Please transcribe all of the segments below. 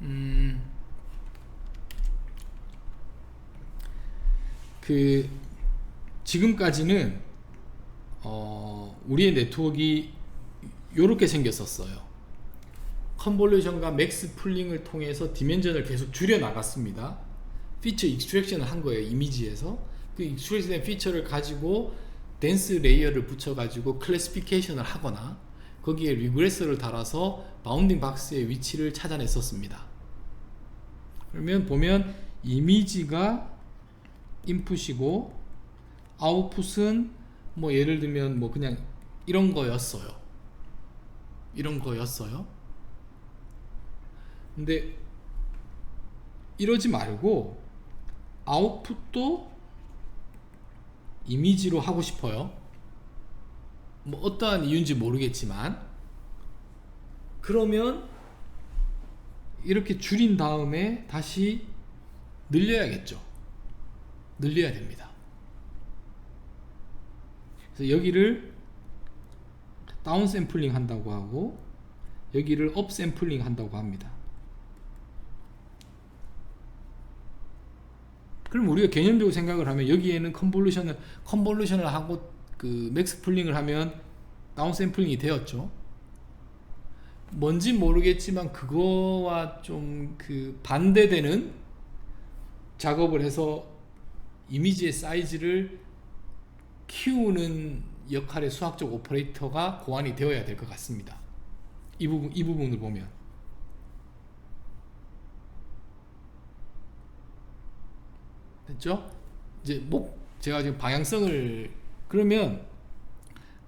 음, 그 지금까지는 우리의 네트워크가 이렇게 생겼었어요. 컨볼루션과 맥스 풀링을 통해서 디멘전을 계속 줄여 나갔습니다. 피처 익스트랙션을 한 거예요. 이미지에서 그 익스트랙션된 피처를 가지고 덴스 레이어를 붙여가지고 클래시피케이션을 하거나 거기에 리그레서를 달아서 바운딩 박스의 위치를 찾아냈었습니다. 그러면 보면 이미지가 인풋이고 아웃풋은 뭐 예를 들면 뭐 그냥 이런 거였어요. 근데 이러지 말고 아웃풋도 이미지로 하고 싶어요. 뭐 어떠한 이유인지 모르겠지만, 그러면 이렇게 줄인 다음에 다시 늘려야겠죠. 늘려야 됩니다. 그래서 여기를 다운 샘플링 한다고 하고 여기를 업 샘플링 한다고 합니다. 그럼 우리가 개념적으로 생각을 하면 여기에는 컨볼루션을 하고 그 맥스 풀링을 하면 다운 샘플링이 되었죠. 뭔지 모르겠지만 그거와 좀 그 반대되는 작업을 해서 이미지의 사이즈를 키우는 역할의 수학적 오퍼레이터가 고안이 되어야 될 것 같습니다. 이 부분을 보면 됐죠? 이제 제가 지금 방향성을 그러면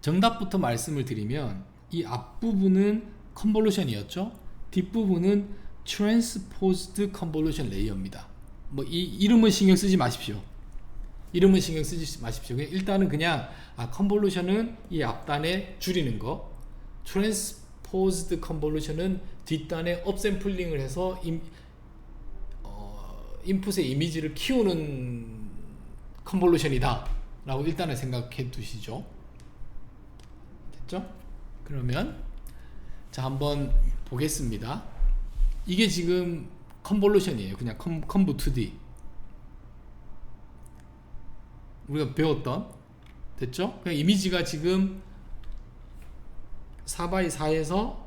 정답부터 말씀을 드리면 이 앞부분은 컨볼루션이었죠. 뒷부분은 트랜스포즈드 컨볼루션 레이어입니다. 뭐 이 이름은 신경 쓰지 마십시오. 일단은 그냥 컨볼루션은 이 앞단에 줄이는 거, 트랜스포즈드 컨볼루션은 뒷단에 업샘플링을 해서 인풋의 이미지를 키우는 컨볼루션이다 라고 일단은 생각해 두시죠. 됐죠? 그러면 자 한번 보겠습니다. 이게 지금 컨볼루션이에요. 그냥 컨브 2D 우리가 배웠던, 됐죠? 그냥 이미지가 지금 4x4에서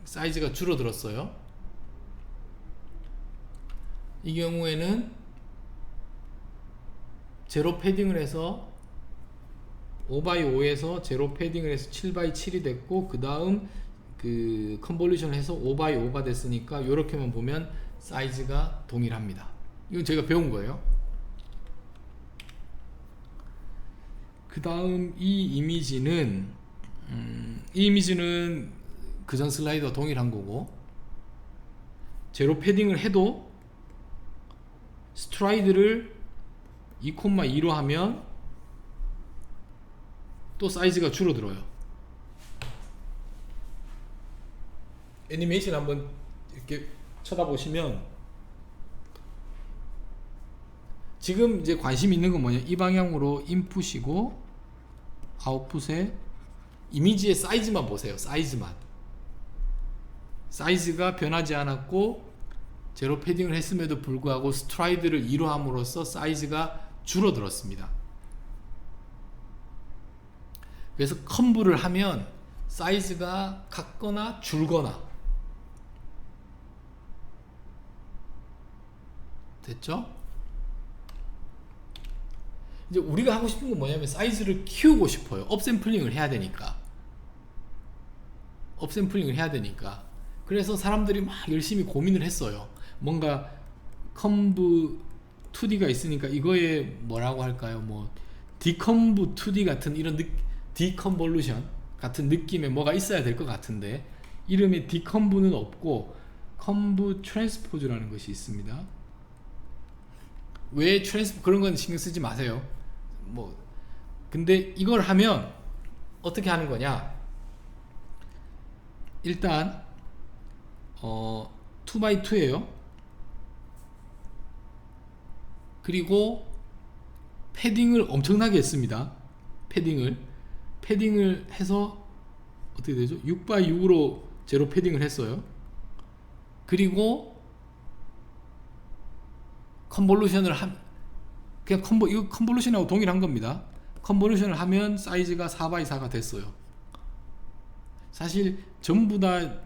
사이즈가 줄어들었어요. 이 경우에는 제로 패딩을 해서 5x5에서 제로 패딩을 해서 7x7이 됐고, 그 다음 그 컨볼루션을 해서 5x5가 됐으니까 이렇게만 보면 사이즈가 동일합니다. 이건 저희가 배운 거예요. 그 다음 이 이미지는 그전 슬라이드와 동일한 거고, 제로 패딩을 해도 스트라이드를 2,2로 하면 또 사이즈가 줄어들어요. 애니메이션 한번 이렇게 쳐다보시면 지금 이제 관심 있는 건 뭐냐, 이 방향으로 인풋이고 아웃풋에 이미지의 사이즈만 보세요. 사이즈가 변하지 않았고 제로 패딩을 했음에도 불구하고 스트라이드를 2로 함으로써 사이즈가 줄어들었습니다. 그래서 컨브를 하면 사이즈가 같거나 줄거나, 됐죠? 이제 우리가 하고 싶은 건 뭐냐면 사이즈를 키우고 싶어요. 업샘플링을 해야 되니까. 그래서 사람들이 막 열심히 고민을 했어요. 뭔가 컨브 2D가 있으니까 이거에 뭐라고 할까요? 뭐 디컨브 2D 같은 이런 디컨볼루션 같은 느낌의 뭐가 있어야 될 것 같은데, 이름에 디컨브는 없고 컨브 트랜스포즈라는 것이 있습니다. 왜 그런 건 신경 쓰지 마세요. 뭐 근데 이걸 하면 어떻게 하는 거냐? 일단 2x2예요. 그리고 패딩을 엄청나게 했습니다. 패딩을 해서 어떻게 되죠? 6x6으로 제로 패딩을 했어요. 그리고 컨볼루션을 그냥 이거 컨볼루션하고 동일한 겁니다. 컨볼루션을 하면 사이즈가 4x4가 됐어요. 사실 전부 다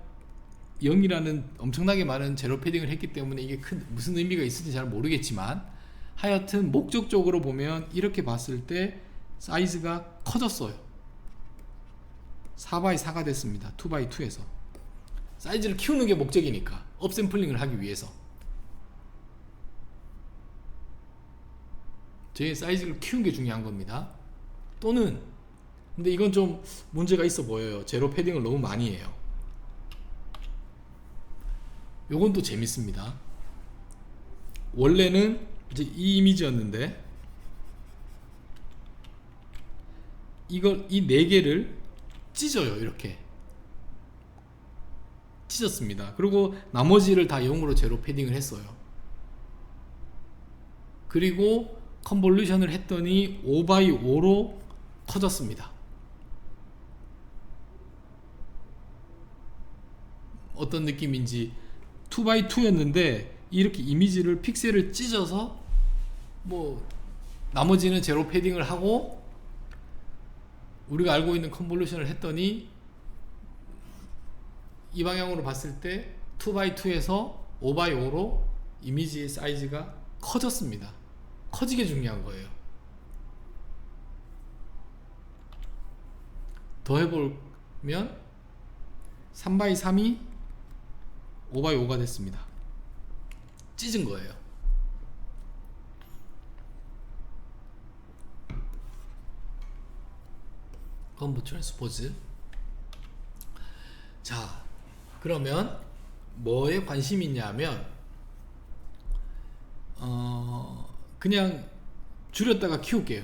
0이라는 엄청나게 많은 제로 패딩을 했기 때문에 이게 무슨 의미가 있을지 잘 모르겠지만, 하여튼 목적적으로 보면 이렇게 봤을 때 사이즈가 커졌어요. 4x4가 됐습니다. 2x2에서 사이즈를 키우는 게 목적이니까, 업샘플링을 하기 위해서 제 사이즈를 키우는 게 중요한 겁니다. 또는 근데 이건 좀 문제가 있어 보여요. 제로 패딩을 너무 많이 해요. 요건 또 재밌습니다. 원래는 이제 이 이미지였는데 이 4개를 찢어요. 이렇게 찢었습니다. 그리고 나머지를 다 0으로 제로 패딩을 했어요. 그리고 컨볼루션을 했더니 5x5로 커졌습니다. 어떤 느낌인지, 2x2였는데 이렇게 이미지를 픽셀을 찢어서 뭐 나머지는 제로 패딩을 하고 우리가 알고 있는 컨볼루션을 했더니 이 방향으로 봤을 때 2x2에서 5x5로 이미지의 사이즈가 커졌습니다. 커지게 중요한 거예요. 더 해보면 3x3이 5x5가 됐습니다. 찢은 거예요. 컨브 트랜스포즈. 자, 그러면 뭐에 관심이 있냐면 그냥 줄였다가 키울게요.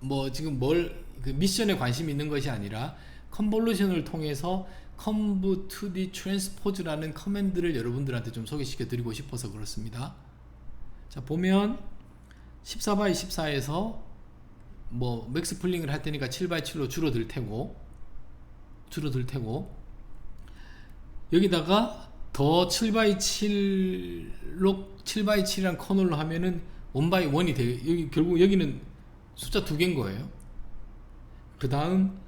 뭐 지금 그 미션에 관심이 있는 것이 아니라 컨볼루션을 통해서 컨브 2D 트랜스포즈라는 커맨드를 여러분들한테 좀 소개시켜 드리고 싶어서 그렇습니다. 자, 보면 14x14에서 뭐 맥스 풀링을 할 테니까 7x7로 줄어들 테고 여기다가 더 7x7이란 커널로 하면은 1x1이 돼요. 결국 여기는 숫자 2개인 거예요. 그 다음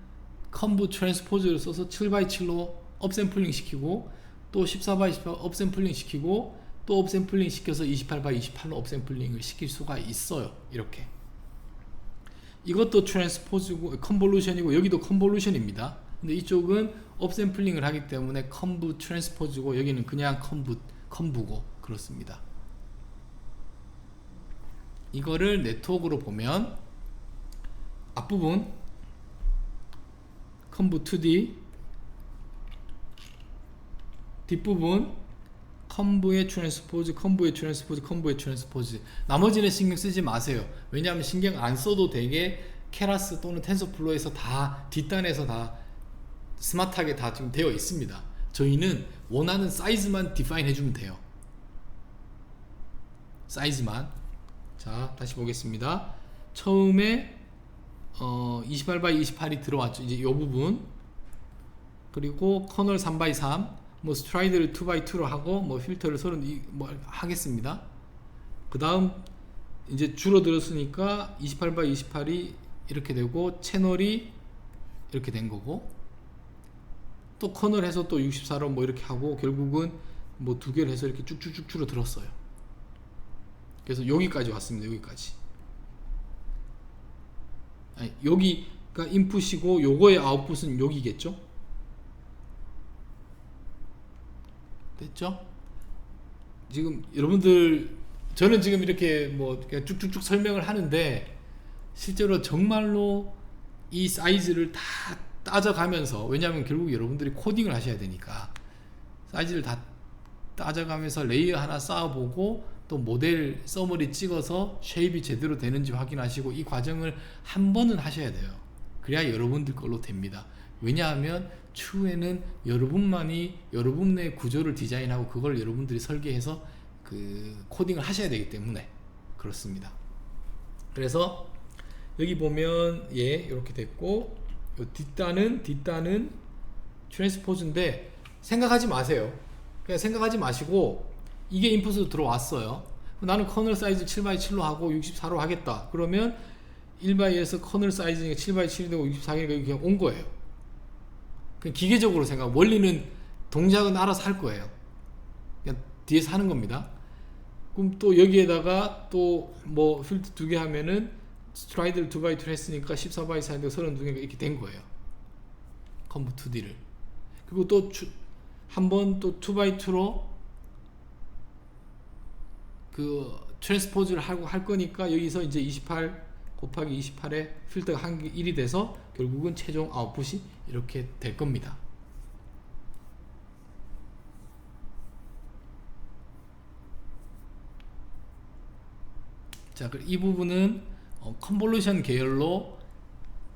컨브 트랜스포즈를 써서 7x7로 업샘플링 시키고, 또 14x14 업샘플링 시키고, 또 업샘플링 시켜서 28x28로 업샘플링을 시킬 수가 있어요. 이렇게. 이것도 트랜스포즈고 컨볼루션이고, 여기도 컨볼루션입니다. 근데 이쪽은 업샘플링을 하기 때문에 컨브 트랜스포즈고, 여기는 그냥 컨브고 그렇습니다. 이거를 네트워크로 보면 앞부분 컨브 2D, 뒷부분 컨브의 트랜스포즈, 컨브의 트랜스포즈, 컨브의 트랜스포즈. 나머지는 신경 쓰지 마세요. 왜냐하면 신경 안 써도 되게 케라스 또는 텐서플로우에서 다 뒷단에서 다 스마트하게 다 지금 되어 있습니다. 저희는 원하는 사이즈만 디파인 해주면 돼요. 사이즈만. 자, 다시 보겠습니다. 처음에 28x28이 들어왔죠. 이제 이 부분. 그리고 커널 3x3, 뭐 스트라이드를 2x2로 하고, 뭐 필터를 30 뭐 하겠습니다. 그 다음 이제 줄어들었으니까 28x28이 이렇게 되고, 채널이 이렇게 된 거고, 또 커널 해서 또 64로 뭐 이렇게 하고, 결국은 뭐 2개를 해서 이렇게 쭉쭉쭉 줄어들었어요. 그래서 여기까지 왔습니다. 여기까지. 아니, 여기가 인풋이고 요거의 아웃풋은 여기겠죠? 됐죠? 지금 여러분들, 저는 지금 이렇게 뭐 쭉쭉쭉 설명을 하는데 실제로 정말로 이 사이즈를 다 따져가면서, 왜냐하면 결국 여러분들이 코딩을 하셔야 되니까 사이즈를 다 따져가면서 레이어 하나 쌓아보고, 또 모델 서머리 찍어서 쉐입이 제대로 되는지 확인하시고, 이 과정을 한 번은 하셔야 돼요. 그래야 여러분들 걸로 됩니다. 왜냐하면 추후에는 여러분만이 여러분의 구조를 디자인하고 그걸 여러분들이 설계해서 그 코딩을 하셔야 되기 때문에 그렇습니다. 그래서 여기 보면 이렇게 됐고, 요 뒷단은 트랜스포즈인데 생각하지 마세요. 그냥 생각하지 마시고 이게 인풋으로 들어왔어요. 나는 커널 사이즈 7x7로 하고 64로 하겠다. 그러면 1x에서 커널 사이즈가 7x7이 되고 64개가 그냥 온 거예요. 그냥 기계적으로 생각, 원리는 동작은 알아서 할 거예요. 그냥 뒤에서 하는 겁니다. 그럼 또 여기에다가 또 뭐 필드 2개 하면은 스트라이드를 2x2를 했으니까 14x 사이드가 32개가 이렇게 된 거예요. 컴브 2D를. 그리고 또 한 번 또 2x2로 그 트랜스포즈를 하고 할 거니까 여기서 이제 28 곱하기 28에 필터가 한 개 1이 돼서 결국은 최종 아웃풋이 이렇게 될 겁니다. 자, 이 부분은 컨볼루션 계열로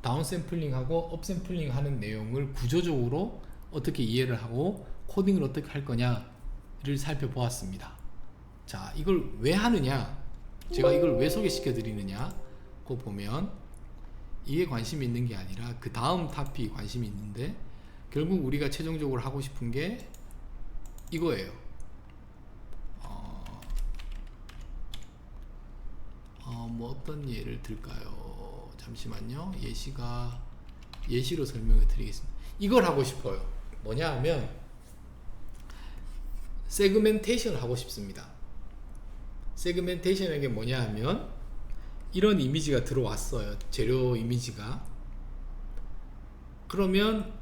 다운샘플링하고 업샘플링 하는 내용을 구조적으로 어떻게 이해를 하고 코딩을 어떻게 할 거냐를 살펴보았습니다. 자, 이걸 왜 하느냐, 제가 이걸 왜 소개시켜 드리느냐, 그거 보면 이게 관심이 있는 게 아니라 그 다음 탑이 관심이 있는데, 결국 우리가 최종적으로 하고 싶은 게 이거예요. 뭐 어떤 예를 들까요? 잠시만요. 예시로 설명을 드리겠습니다. 이걸 하고 싶어요. 뭐냐 하면 세그멘테이션을 하고 싶습니다. 세그멘테이션이 게 뭐냐 하면 이런 이미지가 들어왔어요. 재료 이미지가. 그러면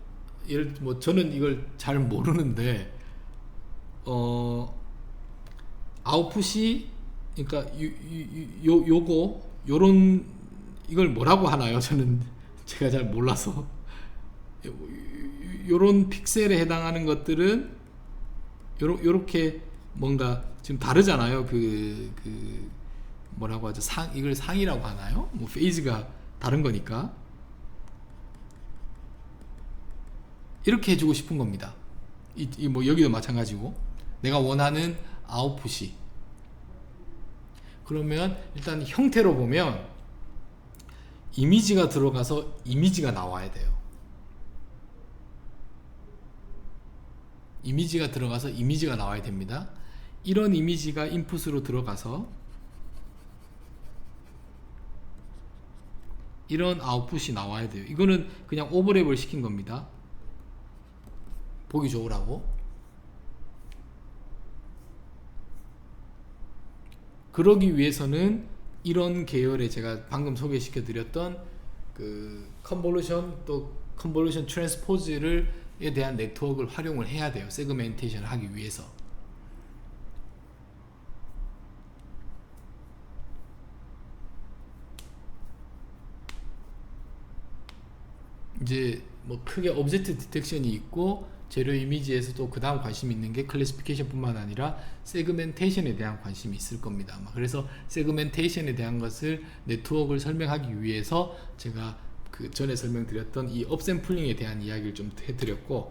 뭐 저는 이걸 잘 모르는데 아웃풋이, 그러니까 요런 이걸 뭐라고 하나요? 저는 제가 잘 몰라서. 요런 픽셀에 해당하는 것들은 요렇게 뭔가 지금 다르잖아요. 뭐라고 하죠? 이걸 상이라고 하나요? 뭐 페이즈가 다른 거니까 이렇게 해주고 싶은 겁니다. 뭐 여기도 마찬가지고, 내가 원하는 아웃풋이. 그러면 일단 형태로 보면 이미지가 들어가서 이미지가 나와야 돼요. 이미지가 들어가서 이미지가 나와야 됩니다. 이런 이미지가 인풋으로 들어가서 이런 아웃풋이 나와야 돼요. 이거는 그냥 오버랩을 시킨 겁니다. 보기 좋으라고. 그러기 위해서는 이런 계열의 제가 방금 소개시켜 드렸던 그 컨볼루션 또 컨볼루션 트랜스포즈에 대한 네트워크를 활용을 해야 돼요. 세그멘테이션을 하기 위해서. 이제 뭐 크게 오브젝트 디텍션이 있고, 재료 이미지에서도 그 다음 관심이 있는 게 클래시피케이션 뿐만 아니라 세그멘테이션에 대한 관심이 있을 겁니다. 그래서 세그멘테이션에 대한 것을 네트워크를 설명하기 위해서 제가 그 전에 설명드렸던 이 업샘플링에 대한 이야기를 좀 해드렸고,